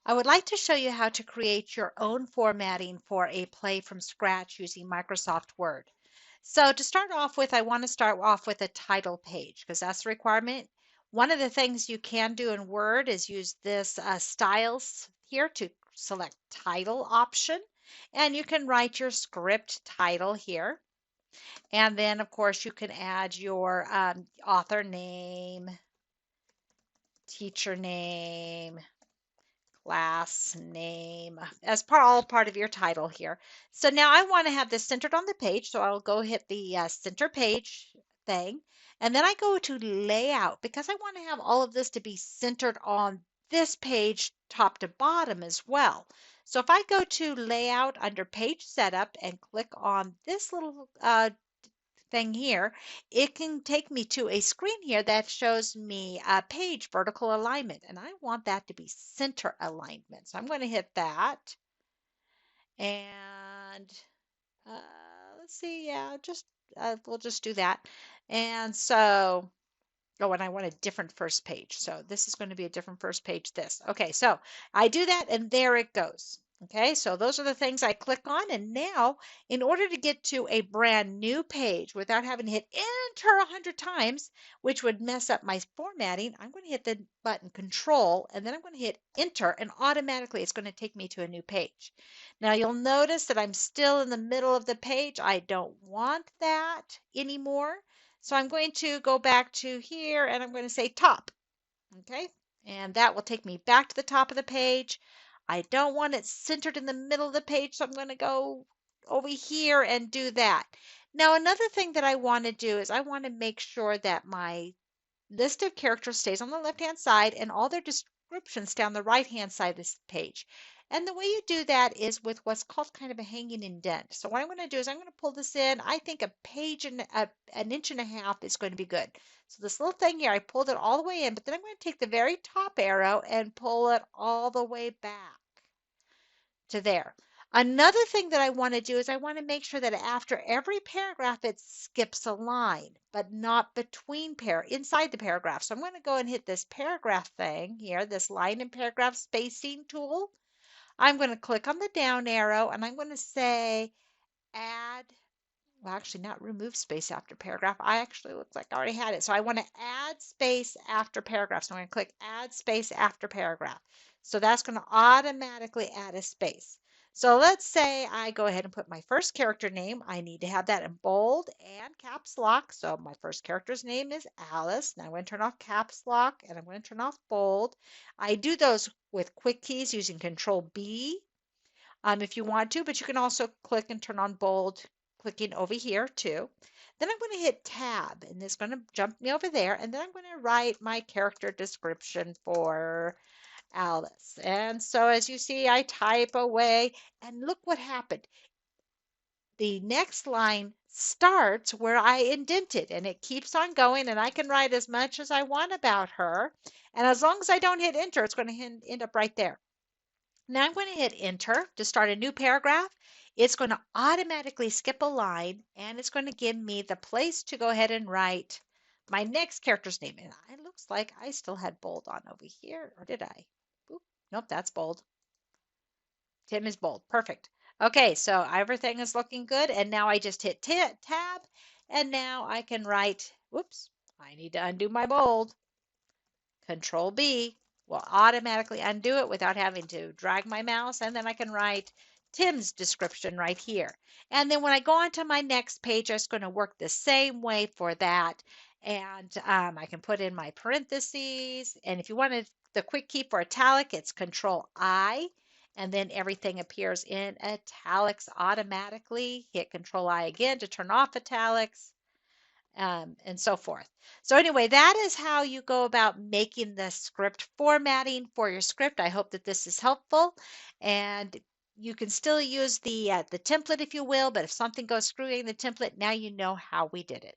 I would like to show you how to create your own formatting for a play from scratch using Microsoft Word. So to start off with, I want to start off with a title page because that's the requirement. One of the things you can do in Word is use this styles here to select title option, and you can write your script title here. And then, of course, you can add your author name, teacher name, class name as all part of your title here. So now I want to have this centered on the page. So I'll go hit the center page thing. And then I go to layout because I want to have all of this to be centered on this page top to bottom as well. So if I go to layout under page setup and click on this little thing here, it can take me to a screen here that shows me a page vertical alignment, and I want that to be center alignment. So I'm going to hit that, and uh, let's see, yeah, just we'll just do that. And so, oh, and I want a different first page. So this is going to be a different first page. This. Okay, so I do that, and there it goes. Okay, so those are the things I click on, and now in order to get to a brand new page without having to hit enter 100 times, which would mess up my formatting, I'm going to hit the button control, and then I'm going to hit enter, and automatically it's going to take me to a new page. Now you'll notice that I'm still in the middle of the page. I don't want that anymore. So I'm going to go back to here and I'm going to say top. Okay. And that will take me back to the top of the page. I don't want it centered in the middle of the page, so I'm going to go over here and do that. Now, another thing that I want to do is I want to make sure that my list of characters stays on the left-hand side and all their descriptions stay on the right-hand side of this page. And the way you do that is with what's called kind of a hanging indent. So what I'm going to do is I'm going to pull this in. I think a page and an inch and a half is going to be good. So this little thing here, I pulled it all the way in, but then I'm going to take the very top arrow and pull it all the way back to there. Another thing that I want to do is I want to make sure that after every paragraph it skips a line, but not between inside the paragraph. So I'm going to go and hit this paragraph thing here, this line and paragraph spacing tool. I'm going to click on the down arrow and I'm going to say add, well, actually not remove space after paragraph. I actually looks like I already had it. So I want to add space after paragraph. So I'm going to click add space after paragraph. So that's going to automatically add a space. So let's say I go ahead and put my first character name. I need to have that in bold and caps lock. So my first character's name is Alice. Now I'm going to turn off caps lock and I'm going to turn off bold. I do those with quick keys using Control B if you want to, but you can also click and turn on bold clicking over here too. Then I'm going to hit tab and it's going to jump me over there, and then I'm going to write my character description for Alice. And so as you see, I type away and look what happened. The next line starts where I indented and it keeps on going, and I can write as much as I want about her. And as long as I don't hit enter, it's going to end up right there. Now I'm going to hit enter to start a new paragraph. It's going to automatically skip a line and it's going to give me the place to go ahead and write my next character's name. And it looks like I still had bold on over here, or did I? Oop, nope, that's bold. Tim is bold. Perfect. Okay, so everything is looking good. And now I just hit tab and now I can write, whoops, I need to undo my bold. Control B will automatically undo it without having to drag my mouse, and then I can write Tim's description right here. And then when I go on to my next page, it's going to work the same way for that. And I can put in my parentheses. And if you wanted the quick key for italic, it's Control I. And then everything appears in italics automatically. Hit Control I again to turn off italics. And so forth. So anyway, that is how you go about making the script formatting for your script. I hope that this is helpful, and you can still use the template if you will, but if something goes screwing the template, now you know how we did it.